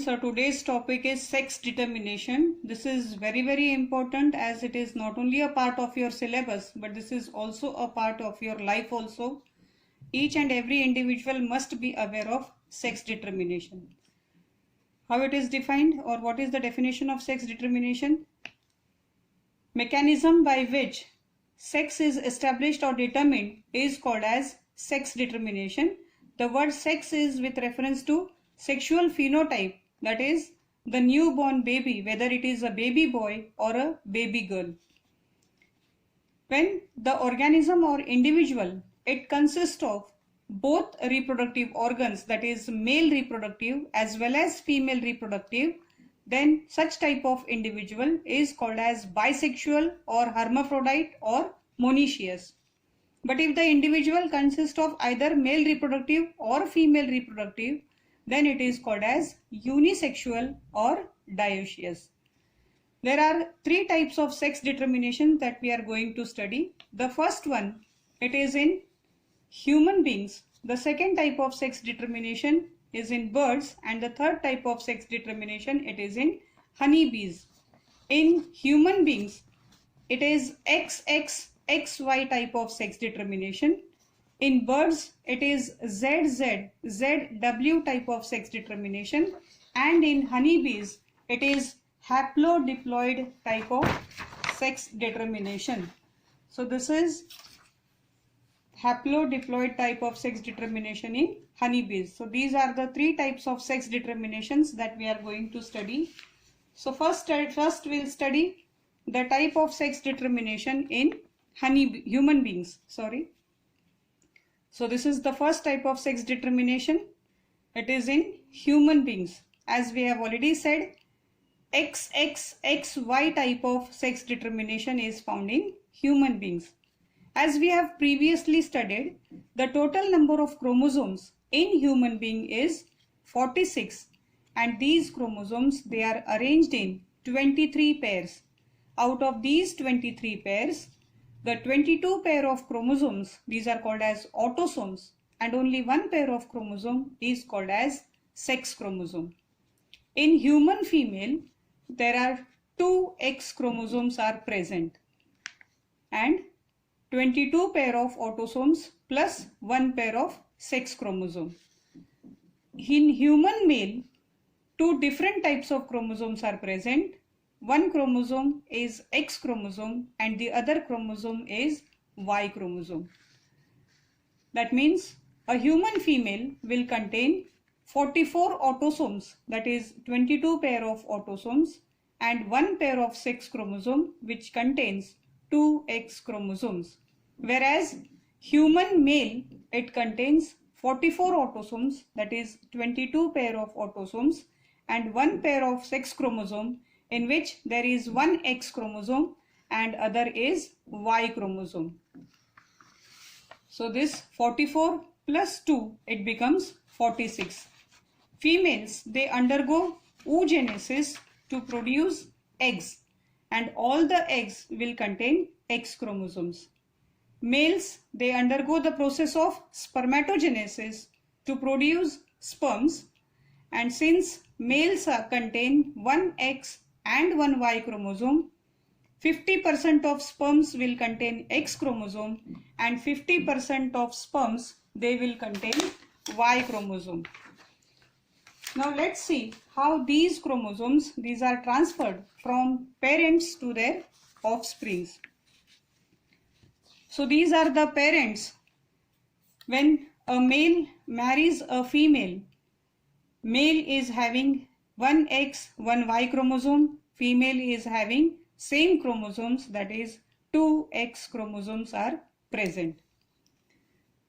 So today's topic is sex determination. This is very important, as it is not only a part of your syllabus, but this is also a part of your life also. Each and every individual must be aware of sex determination. How it is defined, or what is the definition of sex determination? Mechanism by which sex is established or determined is called as sex determination. The word sex is with reference to sexual phenotype, that is the newborn baby, whether it is a baby boy or a baby girl. When the organism or individual, it consists of both reproductive organs, that is male reproductive as well as female reproductive, then such type of individual is called as bisexual or hermaphrodite or monoecious. But if the individual consists of either male reproductive or female reproductive, then it is called as unisexual or dioecious. There are three types of sex determination that we are going to study. The first one, it is in human beings. The second type of sex determination is in birds, and the third type of sex determination, it is in honeybees. In human beings, it is XXXY type of sex determination. In birds, it is ZZZW type of sex determination, and in honeybees, it is haplodiploid type of sex determination. So this is haplodiploid type of sex determination in honeybees. So these are the three types of sex determinations that we are going to study. So first we'll study the type of sex determination in human beings. So this is the first type of sex determination. It is in human beings. As we have already said, XXXY type of sex determination is found in human beings. As we have previously studied, the total number of chromosomes in human being is 46, and these chromosomes, they are arranged in 23 pairs. Out of these 23 pairs, the 22 pair of chromosomes, these are called as autosomes, and only one pair of chromosome is called as sex chromosome. In human female, there are 2 X chromosomes are present, and 22 pair of autosomes plus 1 pair of sex chromosome. In human male, 2 different types of chromosomes are present. One chromosome is X chromosome and the other chromosome is Y chromosome. That means a human female will contain 44 autosomes, that is 22 pair of autosomes, and 1 pair of sex chromosome which contains 2 X chromosomes. Whereas human male, it contains 44 autosomes, that is 22 pair of autosomes, and 1 pair of sex chromosome in which there is 1 X chromosome and other is Y chromosome. So this 44 plus 2, it becomes 46. Females, they undergo oogenesis to produce eggs, and all the eggs will contain X chromosomes. Males, they undergo the process of spermatogenesis to produce sperms, and since males contain 1 X and 1 Y chromosome, 50% of sperms will contain X chromosome and 50% of sperms, they will contain Y chromosome. Now let's see how these chromosomes, these are transferred from parents to their offsprings. So these are the parents. When a male marries a female, male is having 1 X, 1 Y chromosome, female is having same chromosomes, that is 2 X chromosomes are present.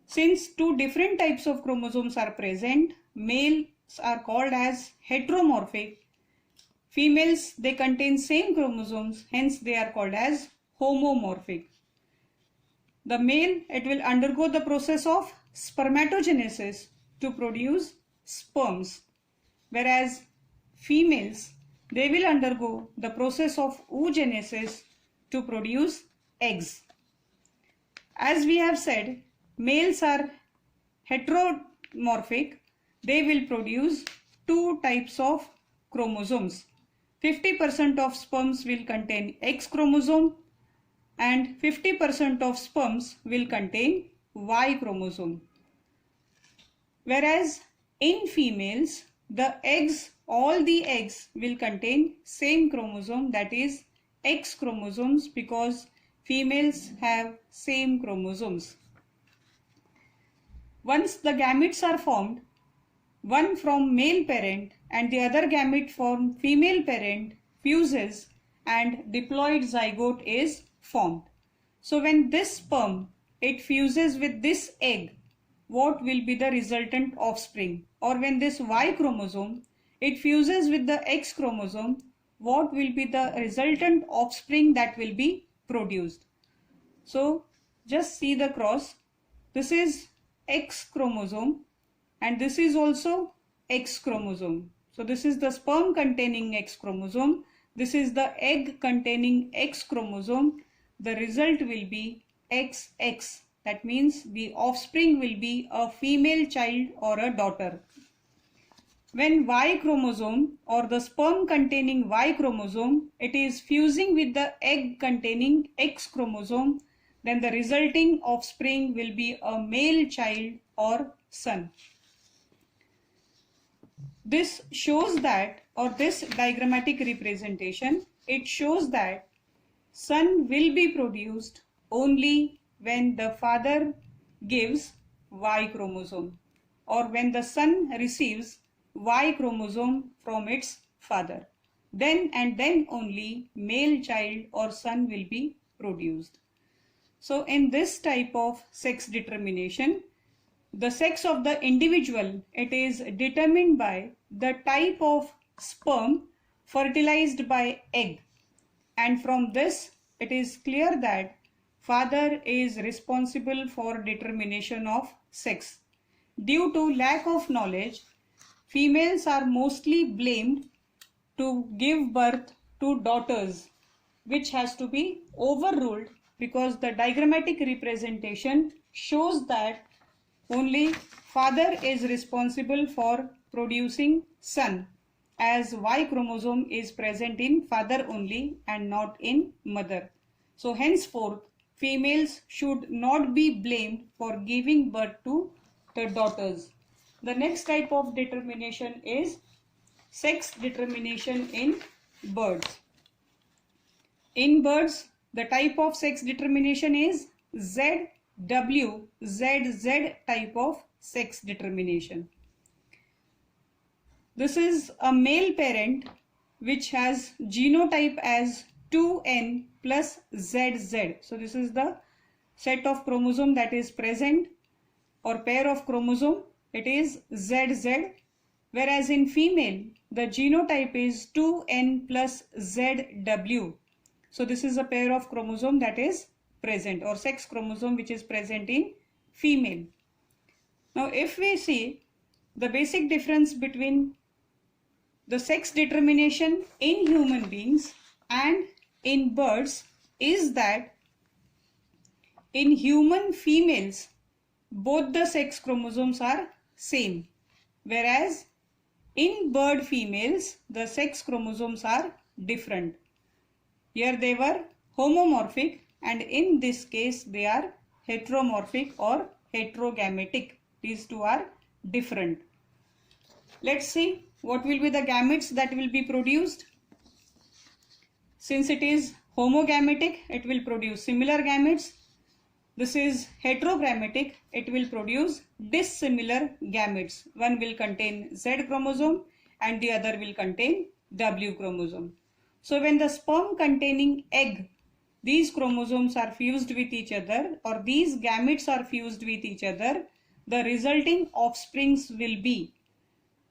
Since 2 different types of chromosomes are present, males are called as heteromorphic. Females, they contain same chromosomes, hence they are called as homomorphic. The male, it will undergo the process of spermatogenesis to produce sperms, whereas females, they will undergo the process of oogenesis to produce eggs. As we have said, males are heteromorphic. They will produce 2 types of chromosomes. 50% of sperms will contain X chromosome and 50% of sperms will contain Y chromosome. Whereas in females, all the eggs will contain same chromosome, that is X chromosomes, because females have same chromosomes. Once the gametes are formed, one from male parent and the other gamete from female parent fuses and diploid zygote is formed. So when this sperm, it fuses with this egg, what will be the resultant offspring? Or when this Y chromosome, it fuses with the X chromosome, what will be the resultant offspring that will be produced? So just see the cross. This is X chromosome and this is also X chromosome. So this is the sperm containing X chromosome. This is the egg containing X chromosome. The result will be XX. That means the offspring will be a female child or a daughter. When Y chromosome or the sperm containing Y chromosome, it is fusing with the egg containing X chromosome, then the resulting offspring will be a male child or son. This shows that, or this diagrammatic representation, it shows that son will be produced only when the father gives Y chromosome or when the son receives Y chromosome from its father. Then and then only male child or son will be produced. So in this type of sex determination, the sex of the individual, it is determined by the type of sperm fertilized by egg, and from this it is clear that father is responsible for determination of sex. Due to lack of knowledge, females are mostly blamed to give birth to daughters, which has to be overruled because the diagrammatic representation shows that only father is responsible for producing son, as Y chromosome is present in father only and not in mother. So henceforth, females should not be blamed for giving birth to the daughters. The next type of determination is sex determination in birds. In birds, the type of sex determination is ZW, ZZ type of sex determination. This is a male parent which has genotype as 2N plus ZZ. So this is the set of chromosome that is present, or pair of chromosome, it is ZZ. Whereas in female, the genotype is 2N plus ZW. So this is a pair of chromosome that is present, or sex chromosome which is present in female. Now if we see the basic difference between the sex determination in human beings and in birds is that in human females, both the sex chromosomes are same, whereas in bird females, the sex chromosomes are different. Here they were homomorphic, and in this case they are heteromorphic or heterogametic. These two are different. Let's see what will be the gametes that will be produced. Since it is homogametic, it will produce similar gametes. This is heterogametic, it will produce dissimilar gametes. One will contain Z chromosome and the other will contain W chromosome. So when the sperm containing egg, these chromosomes are fused with each other, or these gametes are fused with each other, the resulting offsprings will be,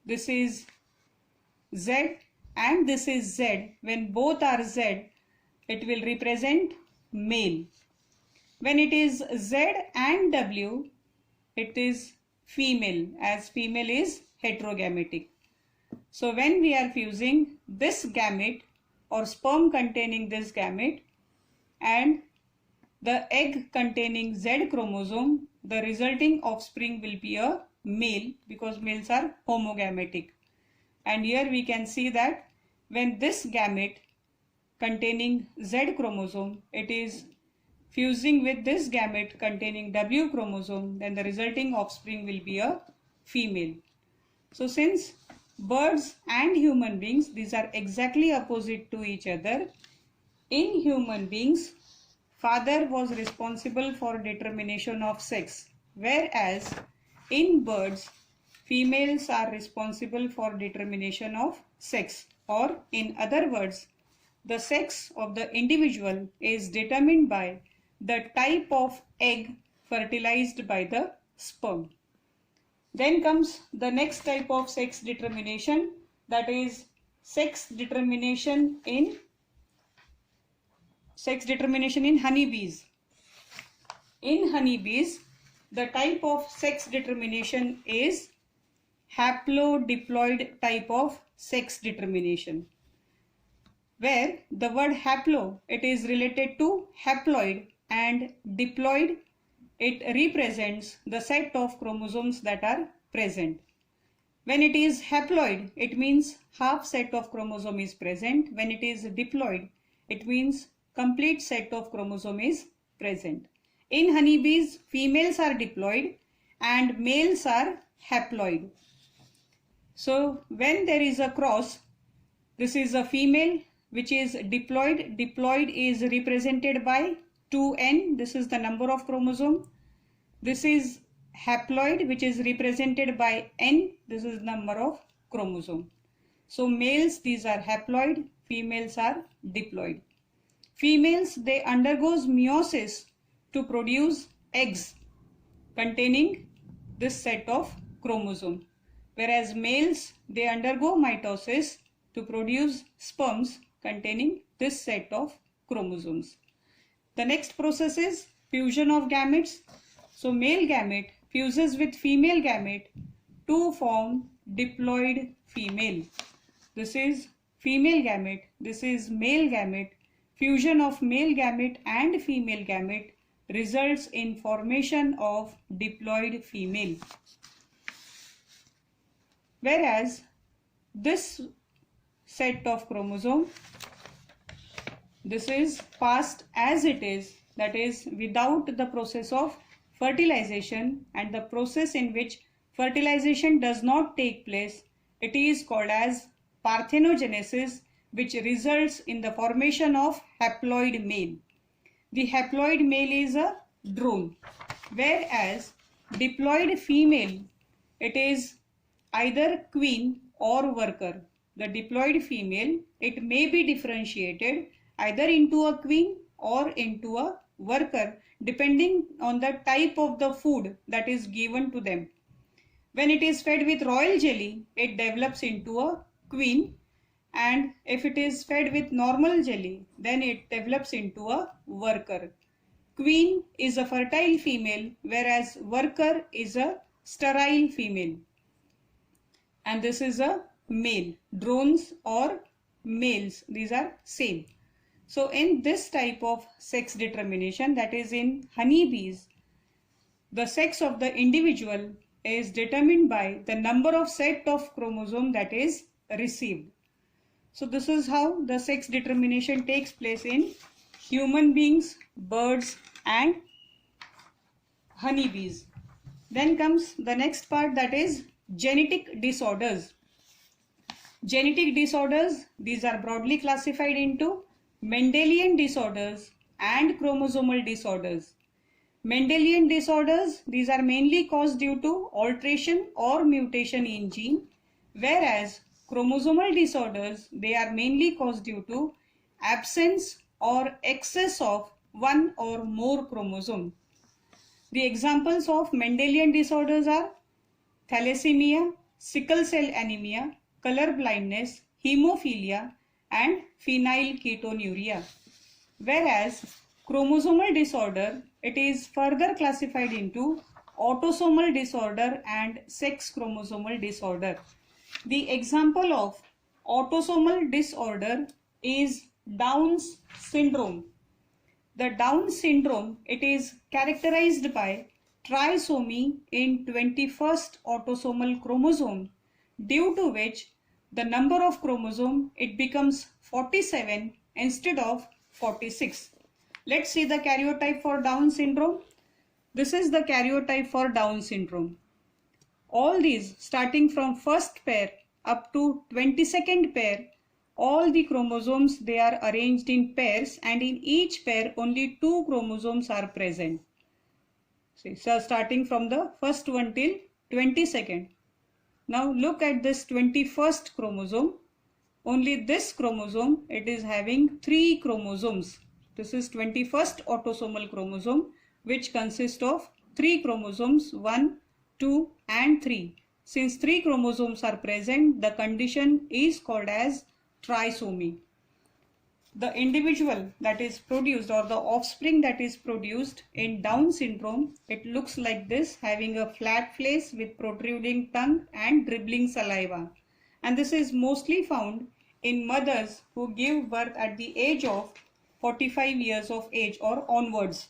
this is Z and this is Z. When both are Z, it will represent male. When it is Z and W, it is female, as female is heterogametic. So when we are fusing this gamete or sperm containing this gamete and the egg containing Z chromosome, the resulting offspring will be a male, because males are homogametic. And here we can see that when this gamete containing Z chromosome, it is fusing with this gamete containing W chromosome, then the resulting offspring will be a female. So since birds and human beings, these are exactly opposite to each other, in human beings, father was responsible for determination of sex, whereas in birds, females are responsible for determination of sex, or in other words, the sex of the individual is determined by the type of egg fertilized by the sperm. Then comes the next type of sex determination, that is sex determination in honeybees. In honeybees, the type of sex determination is haplodiploid type of sex determination, where the word haplo, it is related to haploid, and diploid, it represents the set of chromosomes that are present. When it is haploid, it means half set of chromosome is present. When it is diploid, it means complete set of chromosome is present. In honeybees, females are diploid and males are haploid. So when there is a cross, this is a female which is diploid. Diploid is represented by 2n. This is the number of chromosome. This is haploid, which is represented by n. This is number of chromosome. So males, these are haploid. Females are diploid. Females, they undergoes meiosis to produce eggs containing this set of chromosome, whereas males, they undergo mitosis to produce sperms containing this set of chromosomes. The next process is fusion of gametes. So male gamete fuses with female gamete to form diploid female. This is female gamete, this is male gamete. Fusion of male gamete and female gamete results in formation of diploid female. Whereas this set of chromosome, this is passed as it is, that is without the process of fertilization, and the process in which fertilization does not take place, it is called as parthenogenesis, which results in the formation of haploid male. The haploid male is a drone, whereas diploid female, it is either queen or worker. The diploid female, it may be differentiated either into a queen or into a worker, depending on the type of the food that is given to them. When it is fed with royal jelly, it develops into a queen, and if it is fed with normal jelly, then it develops into a worker. Queen is a fertile female, whereas worker is a sterile female. And this is a male. Drones or males, these are same. So in this type of sex determination, that is in honeybees, the sex of the individual is determined by the number of set of chromosome that is received. So this is how the sex determination takes place in human beings, birds and honeybees. Then comes the next part, that is genetic disorders. Genetic disorders, these are broadly classified into Mendelian disorders and chromosomal disorders. Mendelian disorders, these are mainly caused due to alteration or mutation in gene, whereas chromosomal disorders, they are mainly caused due to absence or excess of one or more chromosome. The examples of Mendelian disorders are thalassemia, sickle cell anemia, color blindness, hemophilia and phenylketonuria. Whereas chromosomal disorder, it is further classified into autosomal disorder and sex chromosomal disorder. The example of autosomal disorder is Down's syndrome. The Down syndrome, it is characterized by trisomy in 21st autosomal chromosome, due to which the number of chromosome, it becomes 47 instead of 46. Let's see the karyotype for Down syndrome. This is the karyotype for Down syndrome. All these, starting from first pair up to 22nd pair, all the chromosomes, they are arranged in pairs, and in each pair only 2 chromosomes are present. See, so starting from the first one till 22nd. Now look at this 21st chromosome. Only this chromosome, it is having 3 chromosomes. This is 21st autosomal chromosome, which consists of 3 chromosomes, 1, 2 and 3. Since 3 chromosomes are present, the condition is called as trisomy. The individual that is produced, or the offspring that is produced in Down syndrome, it looks like this, having a flat face with protruding tongue and dribbling saliva. And this is mostly found in mothers who give birth at the age of 45 years of age or onwards.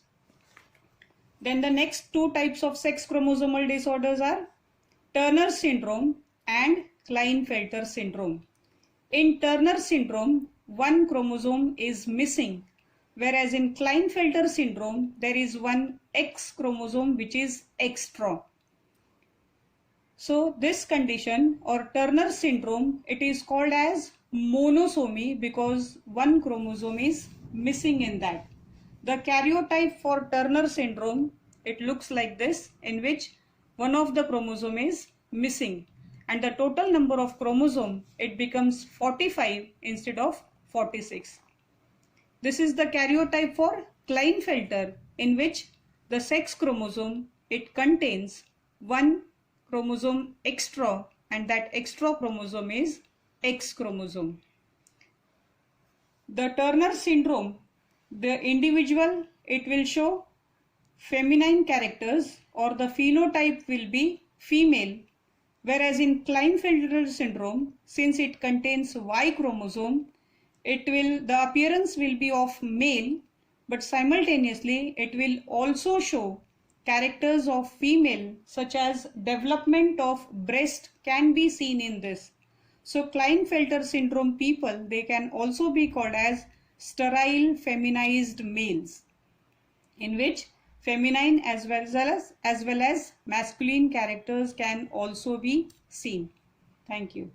Then the next 2 types of sex chromosomal disorders are Turner syndrome and Klinefelter syndrome. In Turner syndrome, 1 chromosome is missing, whereas in Klinefelter syndrome, there is 1 X chromosome which is extra. So this condition, or Turner syndrome, it is called as monosomy because 1 chromosome is missing in that. The karyotype for Turner syndrome, it looks like this, in which one of the chromosome is missing, and the total number of chromosome, it becomes 45 instead of 46. This is the karyotype for Klinefelter, in which the sex chromosome, it contains 1 chromosome extra, and that extra chromosome is X chromosome. The Turner syndrome, the individual, it will show feminine characters, or the phenotype will be female, whereas in Klinefelter syndrome, since it contains Y chromosome, the appearance will be of male, but simultaneously it will also show characters of female, such as development of breast can be seen in this. So Klinefelter syndrome people, they can also be called as sterile feminized males, in which feminine as well as masculine characters can also be seen. Thank you.